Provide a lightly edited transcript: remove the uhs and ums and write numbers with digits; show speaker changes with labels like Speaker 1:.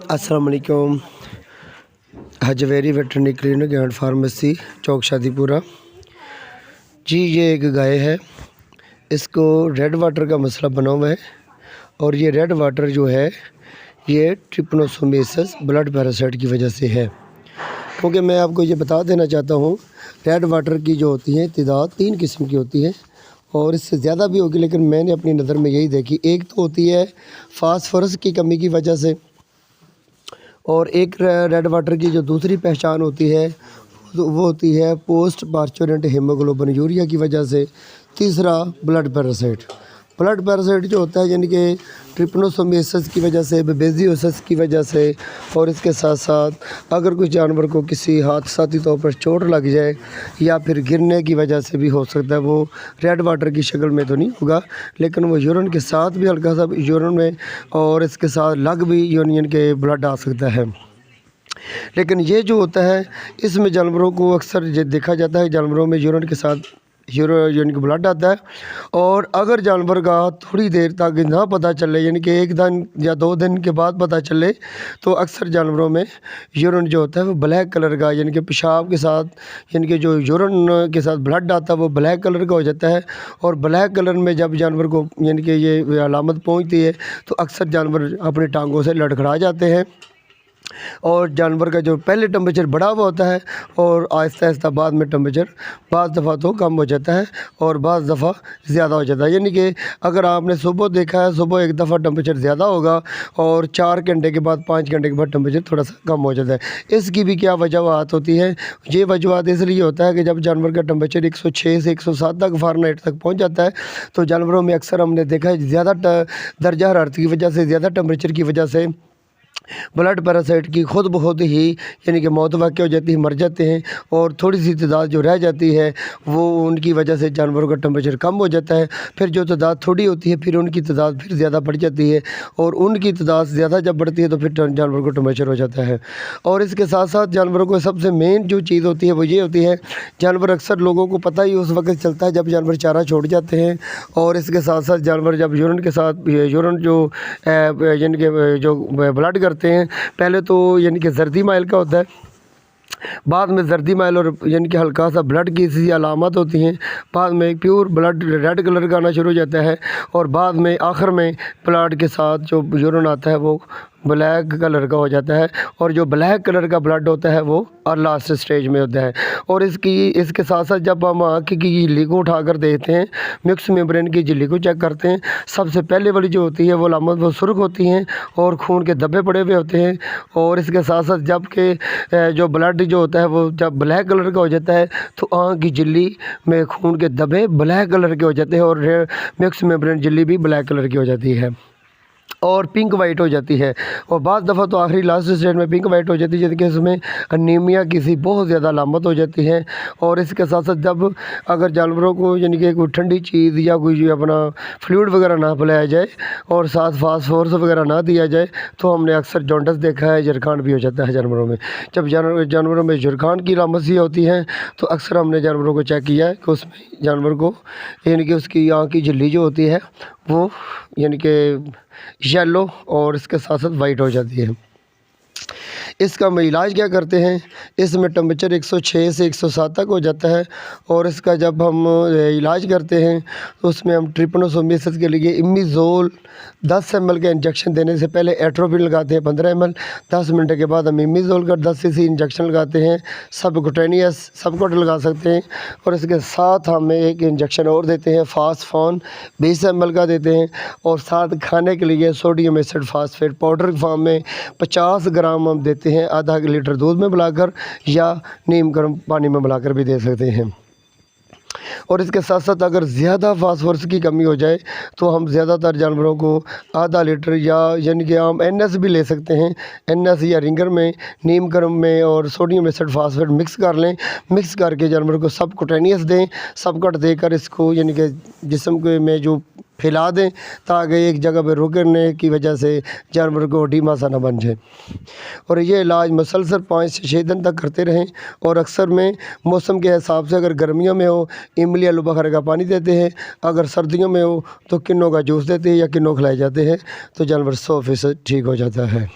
Speaker 1: अस्सलाम वालेकुम। Hajveri veterinary clinic and pharmacy, Chowk Shadipura. जी ये एक गाय है, इसको रेड वाटर का मसला बना हुआ है और ये रेड वाटर जो है ये ट्रिपनोसोमियासिस ब्लड पैरासाइट की वजह से है। क्योंकि मैं आपको ये बता देना चाहता हूँ, रेड वाटर की जो होती है तादाद 3 किस्म की होती है और इससे ज़्यादा भी होगी, लेकिन मैंने अपनी नज़र में यही देखी। एक तो होती है फास्फोरस की कमी की वजह से, और एक रेड वाटर की जो दूसरी पहचान होती है वो होती है पोस्ट पार्चुरेंट हीमोग्लोबिन यूरिया की वजह से। तीसरा ब्लड पैरासाइट। ब्लड पैरासाइट जो होता है यानी कि ट्रिपनोसोमियासिस की वजह से, बेबेजियोसिस की वजह से, और इसके साथ साथ अगर कुछ जानवर को किसी हादसाती तौर पर चोट लग जाए या फिर गिरने की वजह से भी हो सकता है। वो रेड वाटर की शक्ल में तो नहीं होगा, लेकिन वो यूरिन के साथ भी हल्का सा यूरिन में और इसके साथ लग भी यूनियन के ब्लड आ सकता है। लेकिन ये जो होता है इसमें जानवरों को अक्सर ये देखा जाता है, जानवरों में यूरिन के साथ यानी कि ब्लड आता है। और अगर जानवर का थोड़ी देर तक ना पता चले, यानी कि 1 दिन या 2 दिन के बाद पता चले, तो अक्सर जानवरों में यूरिन जो होता है वो ब्लैक कलर का, यानी कि पेशाब के साथ, यानी कि जो यूरिन के साथ ब्लड आता है वो ब्लैक कलर का हो जाता है। और ब्लैक कलर में जब जानवर को यानी कि ये अलामत पहुंचती है तो अक्सर जानवर अपनी टांगों से लड़खड़ा जाते हैं और जानवर का जो पहले टेम्परेचर बढ़ा हुआ होता है और आहिस्ता आहिस्ता बाद में टेम्परेचर बाज़ दफ़ा तो कम हो जाता है और बाज़ दफ़ा ज़्यादा हो जाता है। यानी कि अगर आपने सुबह देखा है, सुबह एक दफ़ा टेम्परेचर ज़्यादा होगा और 4 घंटे के बाद 5 घंटे के बाद टेम्परेचर थोड़ा सा कम हो जाता है। इसकी भी क्या वजूहत होती है? ये वजूहत इसलिए होता है कि जब जानवर का टेम्परेचर 106 से 107 तक फ़ारेनहाइट तक पहुँच जाता है तो जानवरों में अक्सर हमने देखा है ज़्यादा दर्जा हरारत की वजह से, ज़्यादा टेम्परेचर की वजह से ब्लड पैरासाइट की खुद ब खुद ही यानी कि मौत वाक़ हो जाती है, मर जाते हैं। और थोड़ी सी तादाद जो रह जाती है वो उनकी वजह से जानवरों का टेम्परेचर कम हो जाता है। फिर जो तादाद थोड़ी होती है फिर उनकी तादाद फिर ज़्यादा बढ़ जाती है और उनकी तादाद ज़्यादा जब बढ़ती है तो फिर जानवर को टेम्परेचर हो जाता है। और इसके साथ साथ जानवरों को सबसे मेन जो चीज़ होती है वो ये होती है, जानवर अक्सर लोगों को पता ही उस वक्त चलता है जब जानवर चारा छोड़ जाते हैं। और इसके साथ साथ जानवर जब यूरिन के साथ यूरिन जो यानी कि जो ब्लड करते हैं, पहले तो यानी कि जर्दी माइल का होता है, बाद में जर्दी माइल और यानी कि हल्का सा ब्लड की सी अलामत होती हैं, बाद में प्योर ब्लड रेड कलर का आना शुरू हो जाता है और बाद में आखिर में ब्लड के साथ जो यूरिन आता है वो ब्लैक कलर का हो जाता है। और जो ब्लैक कलर का ब्लड होता है वो और लास्ट स्टेज में होता है। और इसके साथ साथ जब हम आँख की झिल्ली को उठाकर देखते हैं, मिक्स मेम्ब्रेन की झिल्ली को चेक करते हैं, सबसे पहले वाली जो होती है वो अलामत वो सुर्ख होती हैं और खून के धब्बे पड़े हुए होते हैं। और इसके साथ साथ जबकि जो ब्लड जो होता है वो जब ब्लैक कलर का हो जाता है तो आँख की झिल्ली में खून के धब्बे ब्लैक कलर के हो जाते हैं और मिक्स मेम्ब्रेन झिल्ली भी ब्लैक कलर की हो जाती है और पिंक वाइट हो जाती है। और बाद दफ़ा तो आखिरी लास्ट स्टेज में पिंक वाइट हो जाती है, जिनके उसमें अनीमिया की सी बहुत ज़्यादा अलामत हो जाती है। और इसके साथ साथ जब अगर जानवरों को यानी कि कोई ठंडी चीज़ या कोई अपना फ्लूइड वगैरह ना पिलाया जाए और साथ फास्फोरस वगैरह ना दिया जाए तो हमने अक्सर जॉन्डिस देखा है, जुरखान भी हो जाता है जानवरों में। जब जानवरों में जुरखान की अलामत सी होती है तो अक्सर हमने जानवरों को चेक किया है कि उसमें जानवर को यानी कि उसकी आँख की झिल्ली जो होती है वो यानी कि येलो और इसके साथ साथ वाइट हो जाती है। इसका हम इलाज क्या करते हैं? इसमें टेम्परेचर 106 से 107 तक हो जाता है और इसका जब हम इलाज करते हैं तो उसमें हम ट्रिपनोसोमियासिस के लिए इमिज़ोल 10 ml का इंजेक्शन देने से पहले एट्रोपिन लगाते हैं 15 ml। 10 मिनट के बाद हम इमिज़ोल का 10 cc इंजेक्शन लगाते हैं, सबकुटेनियस सबकुट लगा सकते हैं। और इसके साथ हम एक इंजेक्शन और देते हैं, फास्फॉन 20 ml का देते हैं। और साथ खाने के लिए सोडियम एसिड फास्फेट पाउडर के फॉर्म में 50 ग्राम हम देते हैं, आधा लीटर दूध में मिलाकर या नीम गर्म पानी में मिलाकर भी दे सकते हैं। और इसके साथ साथ अगर ज़्यादा फास्फोरस की कमी हो जाए तो हम ज़्यादातर जानवरों को आधा लीटर या यानी कि हम NS भी ले सकते हैं, NS या रिंगर में नीम गर्म में और सोडियम एसिड फास्फेट मिक्स कर लें। मिक्स करके जानवर को सबकुटेनियस दें, सबकट देकर इसको यानी कि जिस्म के में जो फैला दें ताकि एक जगह पर रुकने की वजह से जानवर को एडीमा सा न बन जाए। और ये इलाज मुसलसल 5 से 6 दिन तक करते रहें। और अक्सर में मौसम के हिसाब से अगर गर्मियों में हो इमली आलू बुखारा का पानी देते हैं, अगर सर्दियों में हो तो किन्नों का जूस देते हैं या किन्नों खिलाए जाते हैं तो जानवर 100% ठीक हो जाता है।